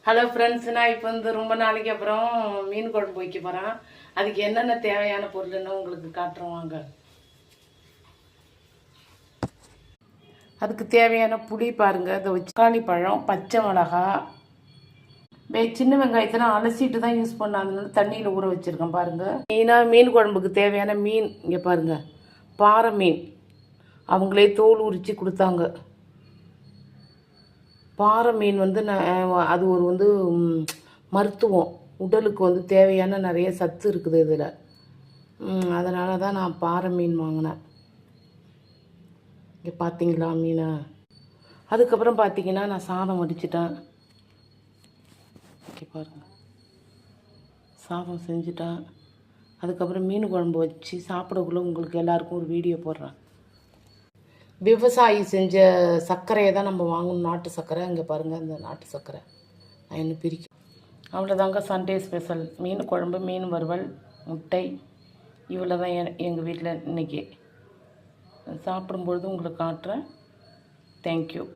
Hello friends, நான் இப்போ ரொம்ப நாளைக்கு அப்புறம் மீன் குழம்பு வைக்க போகிறேன். அதுக்கு என்னென்ன தேவையான பொருள்னு உங்களுக்கு காட்டுறோம் வாங்க. அதுக்கு தேவையான புளி பாருங்கள், இந்த தக்காளி பழம், பச்சை மிளகா, சின்ன வெங்காயத்தெல்லாம் அலசிட்டு தான் யூஸ் பண்ண, அதனால தண்ணியில் ஊற வச்சுருக்கேன் பாருங்கள். மெயினாக மீன் குழம்புக்கு தேவையான மீன் இங்கே பாருங்கள், பாறை மீன். அவங்களே தோல் உரித்து கொடுத்தாங்க. பாறை மீன் அது ஒரு மருத்துவம், உடலுக்கு தேவையான நிறைய சத்து இருக்குது இதில். அதனால தான் நான் பாறை மீன் வாங்கினேன். இங்கே பார்த்தீங்களா மீனை. அதுக்கப்புறம் பார்த்தீங்கன்னா நான் சாதம் வடிச்சிட்டேன். இங்கே பாருங்கள், சாதம் செஞ்சுட்டேன். அதுக்கப்புறம் மீன் குழம்பு வச்சு சாப்பிடக்குள்ள உங்களுக்கு எல்லாருக்கும் ஒரு வீடியோ போடுறேன். விவசாயி செஞ்ச சர்க்கரையை தான் நம்ம வாங்கணும், நாட்டு சர்க்கரை. இங்கே பாருங்கள், இந்த நாட்டு சர்க்கரை நான் இன்னும் பிரிக்கும். அவ்வளோதாங்க சண்டே ஸ்பெஷல். மீன் குழம்பு, மீன் வறுவல், முட்டை, இவ்வளோ தான் எங்கள் வீட்டில் இன்றைக்கி. சாப்பிடும்பொழுது உங்களுக்கு காட்டுறேன். தேங்க்யூ.